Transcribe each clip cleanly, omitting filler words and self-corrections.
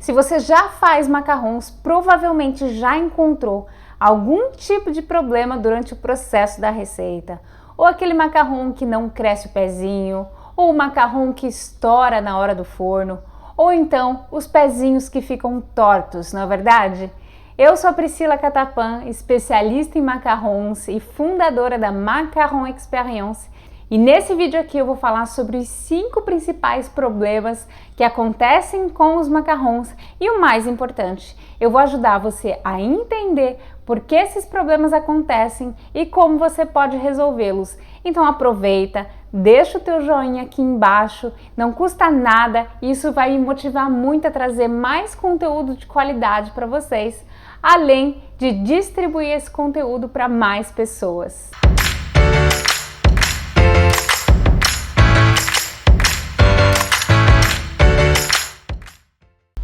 Se você já faz macarrons, provavelmente já encontrou algum tipo de problema durante o processo da receita. Ou aquele macarrão que não cresce o pezinho, ou o macarrão que estoura na hora do forno, ou então os pezinhos que ficam tortos, não é verdade? Eu sou a Priscila Catapan, especialista em macarrons e fundadora da Macaron Experience. E nesse vídeo aqui eu vou falar sobre os 5 principais problemas que acontecem com os macarrons e o mais importante, eu vou ajudar você a entender por que esses problemas acontecem e como você pode resolvê-los. Então aproveita, deixa o teu joinha aqui embaixo, não custa nada e isso vai me motivar muito a trazer mais conteúdo de qualidade para vocês, além de distribuir esse conteúdo para mais pessoas.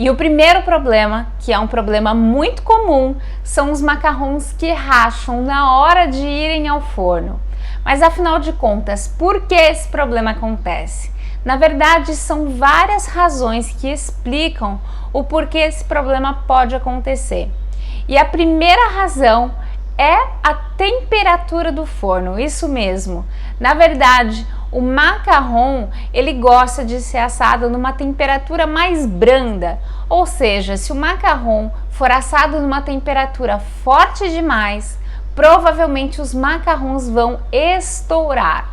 E o primeiro problema, que é um problema muito comum, são os macarrons que racham na hora de irem ao forno. Mas afinal de contas, por que esse problema acontece? Na verdade, são várias razões que explicam o porquê esse problema pode acontecer. E a primeira razão é a temperatura do forno, isso mesmo. Na verdade, o macarrão, ele gosta de ser assado numa temperatura mais branda, ou seja, se o macarrão for assado numa temperatura forte demais, provavelmente os macarrões vão estourar.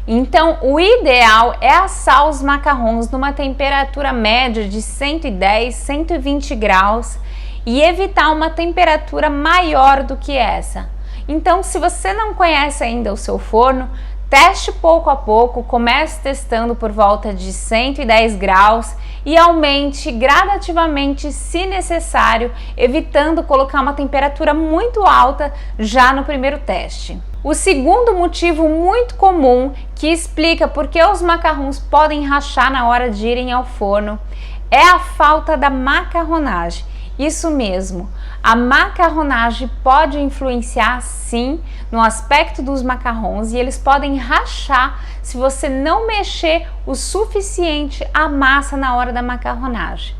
Então, o ideal é assar os macarrões numa temperatura média de 110, 120 graus e evitar uma temperatura maior do que essa. Então, se você não conhece ainda o seu forno, teste pouco a pouco, comece testando por volta de 110 graus e aumente gradativamente se necessário, evitando colocar uma temperatura muito alta já no primeiro teste. O segundo motivo muito comum que explica por que os macarrons podem rachar na hora de irem ao forno é a falta da macarronagem. Isso mesmo, a macarronagem pode influenciar sim no aspecto dos macarrons e eles podem rachar se você não mexer o suficiente a massa na hora da macarronagem.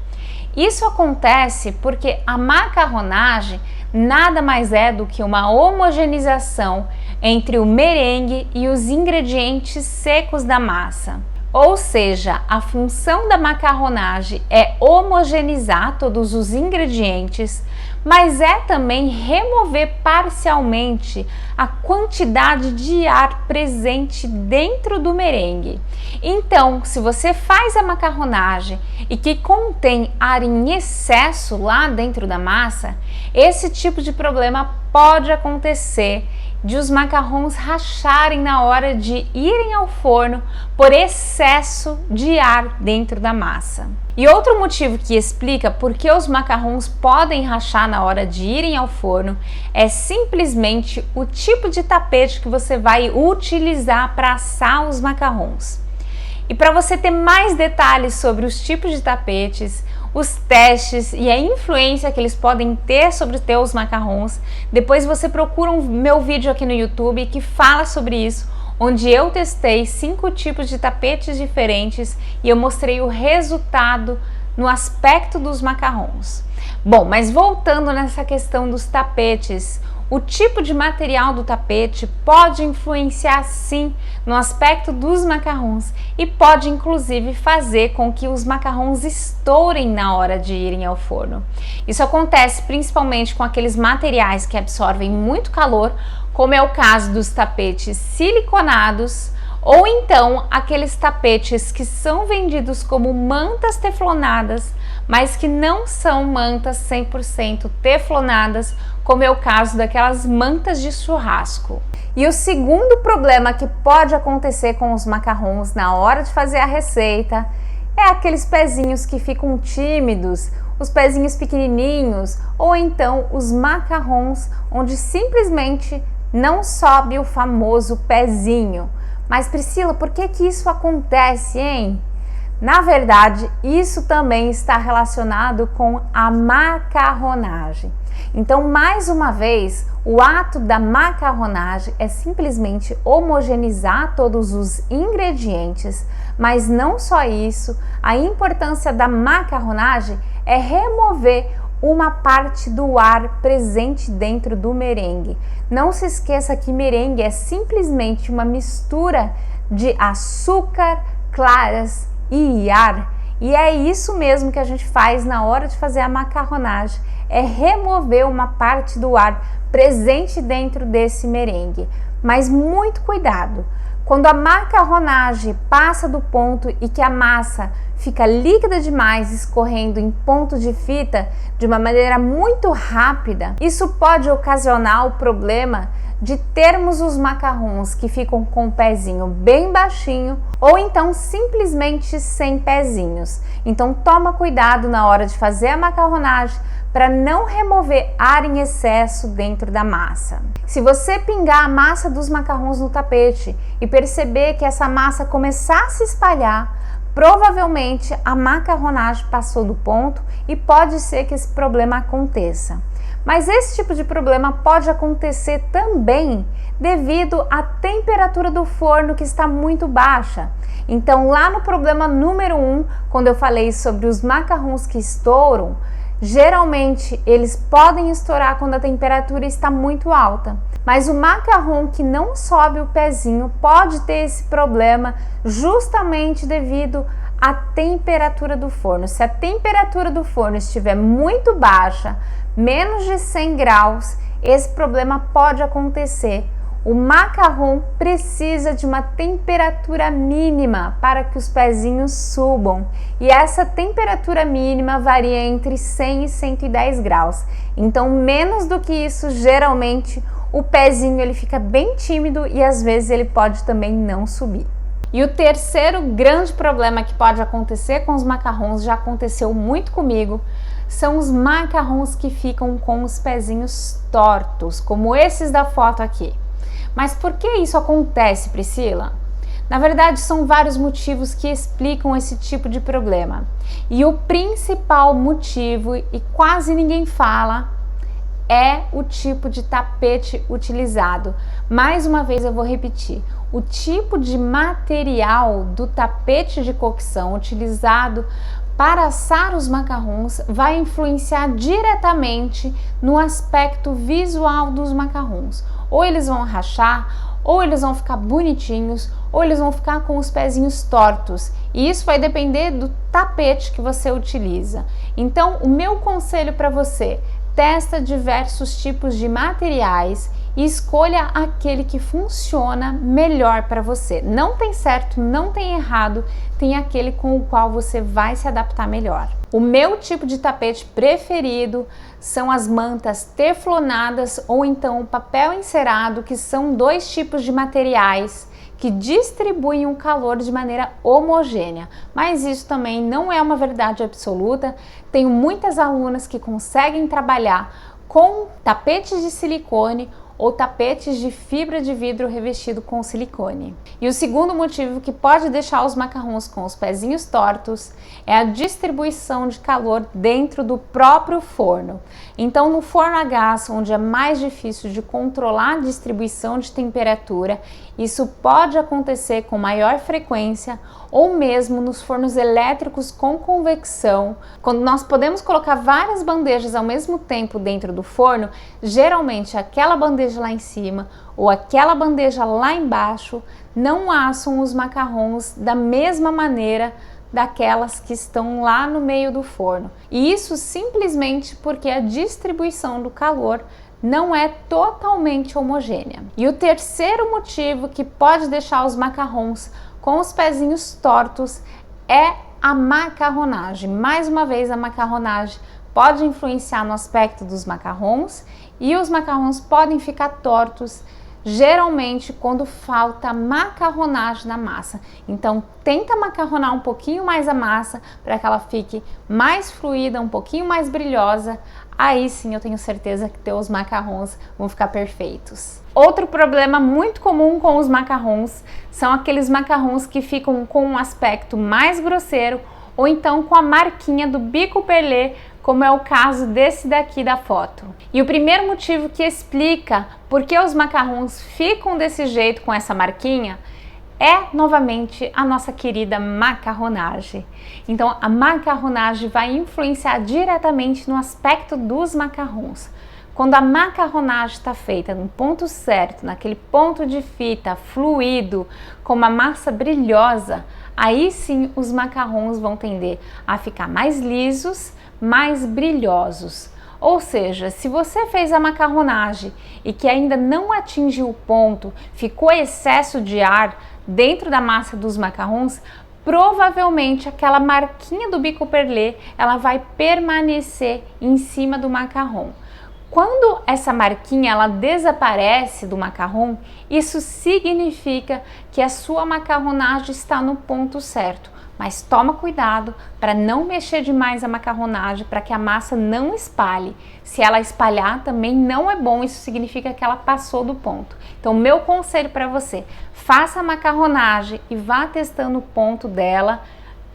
Isso acontece porque a macarronagem nada mais é do que uma homogeneização entre o merengue e os ingredientes secos da massa. Ou seja, a função da macarronagem é homogeneizar todos os ingredientes, mas é também remover parcialmente a quantidade de ar presente dentro do merengue. Então, se você faz a macarronagem e que contém ar em excesso lá dentro da massa, esse tipo de problema pode acontecer de os macarrons racharem na hora de irem ao forno por excesso de ar dentro da massa. E outro motivo que explica por que os macarrons podem rachar na hora de irem ao forno é simplesmente o tipo de tapete que você vai utilizar para assar os macarrons. E para você ter mais detalhes sobre os tipos de tapetes, os testes e a influência que eles podem ter sobre os teus macarrons, depois você procura meu vídeo aqui no YouTube que fala sobre isso, onde eu testei 5 tipos de tapetes diferentes e eu mostrei o resultado no aspecto dos macarrons. Bom, mas voltando nessa questão dos tapetes, o tipo de material do tapete pode influenciar sim no aspecto dos macarrons e pode inclusive fazer com que os macarrons estourem na hora de irem ao forno. Isso acontece principalmente com aqueles materiais que absorvem muito calor, como é o caso dos tapetes siliconados, ou então aqueles tapetes que são vendidos como mantas teflonadas, mas que não são mantas 100% teflonadas, como é o caso daquelas mantas de churrasco. E o segundo problema que pode acontecer com os macarrons na hora de fazer a receita é aqueles pezinhos que ficam tímidos, os pezinhos pequenininhos, ou então os macarrons onde simplesmente não sobe o famoso pezinho. Mas Priscila, por que isso acontece, hein? Na verdade, isso também está relacionado com a macarronagem. Então, mais uma vez, o ato da macarronagem é simplesmente homogeneizar todos os ingredientes, mas não só isso, a importância da macarronagem é remover uma parte do ar presente dentro do merengue. Não se esqueça que merengue é simplesmente uma mistura de açúcar, claras e ar. E é isso mesmo que a gente faz na hora de fazer a macarronagem, é remover uma parte do ar presente dentro desse merengue. Mas muito cuidado! Quando a macarronagem passa do ponto e que a massa fica líquida demais, escorrendo em ponto de fita de uma maneira muito rápida, isso pode ocasionar o problema de termos os macarrons que ficam com o pezinho bem baixinho ou então simplesmente sem pezinhos. Então toma cuidado na hora de fazer a macarronagem para não remover ar em excesso dentro da massa. Se você pingar a massa dos macarrons no tapete e perceber que essa massa começar a se espalhar, provavelmente a macarronagem passou do ponto e pode ser que esse problema aconteça. Mas esse tipo de problema pode acontecer também devido à temperatura do forno que está muito baixa. Então, lá no problema número 1, quando eu falei sobre os macarrons que estouram, geralmente eles podem estourar quando a temperatura está muito alta. Mas o macarrão que não sobe o pezinho pode ter esse problema justamente devido à temperatura do forno. Se a temperatura do forno estiver muito baixa, menos de 100 graus, esse problema pode acontecer. O macarrão precisa de uma temperatura mínima para que os pezinhos subam. E essa temperatura mínima varia entre 100 e 110 graus. Então, menos do que isso, geralmente, o pezinho ele fica bem tímido e às vezes ele pode também não subir. E o terceiro grande problema que pode acontecer com os macarrons, já aconteceu muito comigo, são os macarrons que ficam com os pezinhos tortos, como esses da foto aqui. Mas por que isso acontece, Priscila? Na verdade, são vários motivos que explicam esse tipo de problema. E o principal motivo, e quase ninguém fala, é o tipo de tapete utilizado. Mais uma vez eu vou repetir. O tipo de material do tapete de cocção utilizado para assar os macarrons vai influenciar diretamente no aspecto visual dos macarrons. Ou eles vão rachar, ou eles vão ficar bonitinhos, ou eles vão ficar com os pezinhos tortos. E isso vai depender do tapete que você utiliza. Então, o meu conselho para você: testa diversos tipos de materiais e escolha aquele que funciona melhor para você. Não tem certo, não tem errado, tem aquele com o qual você vai se adaptar melhor. O meu tipo de tapete preferido são as mantas teflonadas ou então o papel encerado, que são dois tipos de materiais que distribuem o calor de maneira homogênea, mas isso também não é uma verdade absoluta. Tenho muitas alunas que conseguem trabalhar com tapetes de silicone ou tapetes de fibra de vidro revestido com silicone. E o segundo motivo que pode deixar os macarrons com os pezinhos tortos é a distribuição de calor dentro do próprio forno. Então, no forno a gás, onde é mais difícil de controlar a distribuição de temperatura, isso pode acontecer com maior frequência, ou mesmo nos fornos elétricos com convecção. Quando nós podemos colocar várias bandejas ao mesmo tempo dentro do forno, geralmente aquela bandeja lá em cima ou aquela bandeja lá embaixo não assam os macarrons da mesma maneira daquelas que estão lá no meio do forno. E isso simplesmente porque a distribuição do calor não é totalmente homogênea. E o terceiro motivo que pode deixar os macarrons com os pezinhos tortos é a macarronagem. Mais uma vez, a macarronagem pode influenciar no aspecto dos macarrons e os macarrons podem ficar tortos geralmente quando falta macarronagem na massa. Então tenta macarronar um pouquinho mais a massa para que ela fique mais fluida, um pouquinho mais brilhosa. Aí sim eu tenho certeza que teus macarrons vão ficar perfeitos. Outro problema muito comum com os macarrons são aqueles macarrons que ficam com um aspecto mais grosseiro ou então com a marquinha do bico perlé, como é o caso desse daqui da foto. E o primeiro motivo que explica por que os macarrons ficam desse jeito com essa marquinha é novamente a nossa querida macarronagem. Então a macarronagem vai influenciar diretamente no aspecto dos macarrons. Quando a macarronagem está feita no ponto certo, naquele ponto de fita, fluido, com uma massa brilhosa, aí sim os macarrons vão tender a ficar mais lisos, mais brilhosos. Ou seja, se você fez a macarronagem e que ainda não atingiu o ponto, ficou excesso de ar dentro da massa dos macarrons, provavelmente aquela marquinha do bico perlé, ela vai permanecer em cima do macarrão. Quando essa marquinha ela desaparece do macarrão, isso significa que a sua macarronagem está no ponto certo. Mas toma cuidado para não mexer demais a macarronagem, para que a massa não espalhe. Se ela espalhar também não é bom, isso significa que ela passou do ponto. Então meu conselho para você, faça a macarronagem e vá testando o ponto dela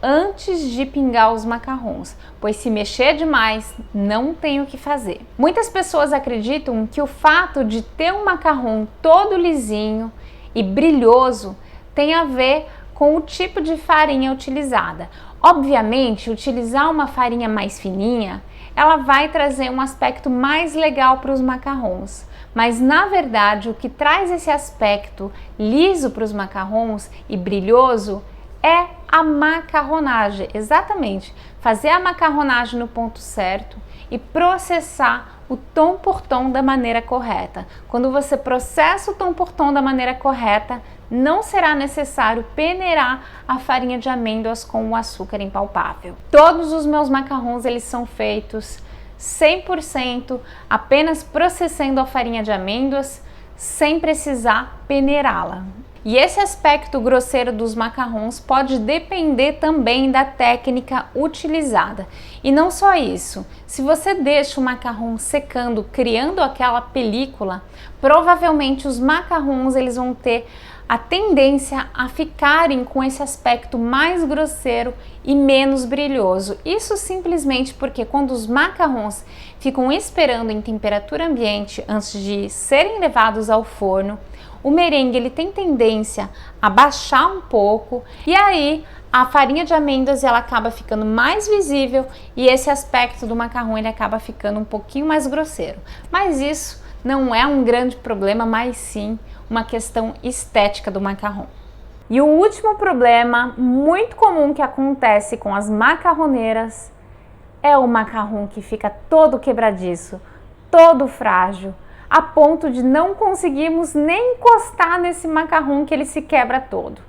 antes de pingar os macarrons, pois se mexer demais, não tem o que fazer. Muitas pessoas acreditam que o fato de ter um macarrão todo lisinho e brilhoso tem a ver com o tipo de farinha utilizada. Obviamente, utilizar uma farinha mais fininha, ela vai trazer um aspecto mais legal para os macarrons. Mas na verdade, o que traz esse aspecto liso para os macarrons e brilhoso é a macarronagem, exatamente, fazer a macarronagem no ponto certo e processar o tom por tom da maneira correta. Quando você processa o tom por tom da maneira correta, não será necessário peneirar a farinha de amêndoas com o açúcar impalpável. Todos os meus macarrons eles são feitos 100% apenas processando a farinha de amêndoas sem precisar peneirá-la. E esse aspecto grosseiro dos macarrons pode depender também da técnica utilizada. E não só isso, se você deixa o macarrão secando, criando aquela película, provavelmente os macarrons eles vão ter a tendência a ficarem com esse aspecto mais grosseiro e menos brilhoso. Isso simplesmente porque quando os macarrons ficam esperando em temperatura ambiente antes de serem levados ao forno, o merengue ele tem tendência a baixar um pouco e aí a farinha de amêndoas ela acaba ficando mais visível e esse aspecto do macarrão ele acaba ficando um pouquinho mais grosseiro. Mas isso não é um grande problema, mas sim uma questão estética do macarrão. E o último problema muito comum que acontece com as macarroneiras é o macarrão que fica todo quebradiço, todo frágil, a ponto de não conseguirmos nem encostar nesse macarrão que ele se quebra todo.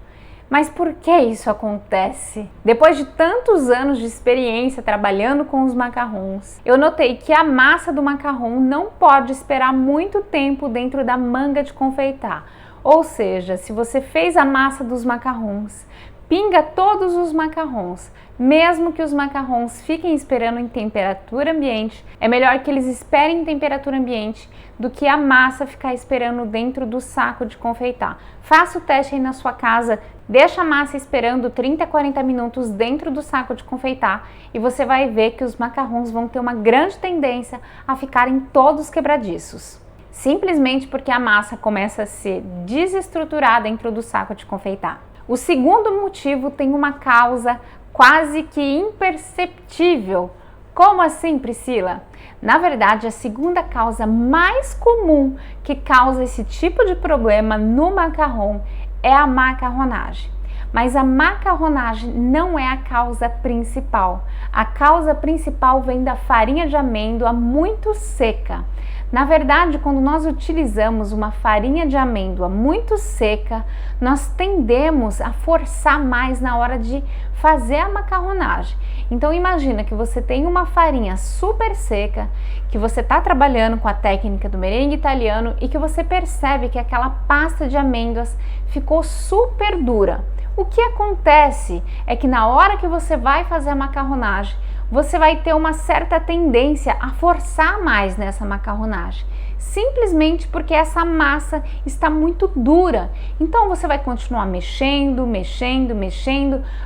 Mas por que isso acontece? Depois de tantos anos de experiência trabalhando com os macarrons, eu notei que a massa do macarrão não pode esperar muito tempo dentro da manga de confeitar. Ou seja, se você fez a massa dos macarrons, pinga todos os macarrons. Mesmo que os macarrons fiquem esperando em temperatura ambiente, é melhor que eles esperem em temperatura ambiente do que a massa ficar esperando dentro do saco de confeitar. Faça o teste aí na sua casa, deixa a massa esperando 30 a 40 minutos dentro do saco de confeitar e você vai ver que os macarrons vão ter uma grande tendência a ficarem todos quebradiços. Simplesmente porque a massa começa a se desestruturar dentro do saco de confeitar. O segundo motivo tem uma causa quase que imperceptível. Como assim, Priscila? Na verdade, a segunda causa mais comum que causa esse tipo de problema no macarrão é a macarronagem. Mas a macarronagem não é a causa principal. A causa principal vem da farinha de amêndoa muito seca. Na verdade, quando nós utilizamos uma farinha de amêndoa muito seca, nós tendemos a forçar mais na hora de fazer a macarronagem. Então imagina que você tem uma farinha super seca, que você está trabalhando com a técnica do merengue italiano e que você percebe que aquela pasta de amêndoas ficou super dura. O que acontece é que na hora que você vai fazer a macarronagem, você vai ter uma certa tendência a forçar mais nessa macarronagem, simplesmente porque essa massa está muito dura. Então você vai continuar mexendo,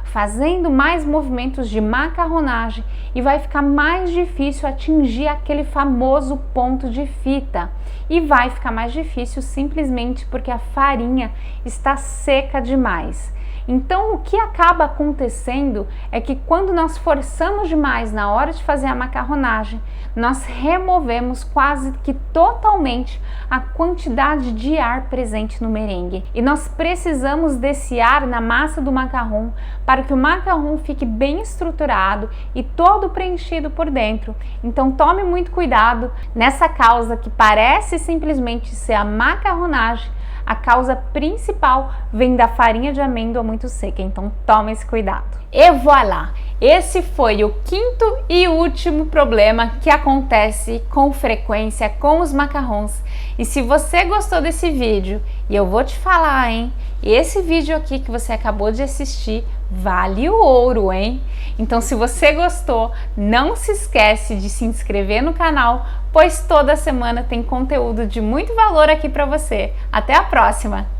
fazendo mais movimentos de macarronagem e vai ficar mais difícil atingir aquele famoso ponto de fita. E vai ficar mais difícil simplesmente porque a farinha está seca demais. Então, o que acaba acontecendo é que quando nós forçamos demais na hora de fazer a macarronagem, nós removemos quase que totalmente a quantidade de ar presente no merengue. E nós precisamos desse ar na massa do macarrão para que o macarrão fique bem estruturado e todo preenchido por dentro. Então, tome muito cuidado nessa causa que parece simplesmente ser a macarronagem. A causa principal vem da farinha de amêndoa muito seca, então tome esse cuidado. E voilà! Esse foi o quinto e último problema que acontece com frequência com os macarrons. E se você gostou desse vídeo, e eu vou te falar, hein? Esse vídeo aqui que você acabou de assistir vale o ouro, hein? Então, se você gostou, não se esquece de se inscrever no canal, pois toda semana tem conteúdo de muito valor aqui para você. Até a próxima!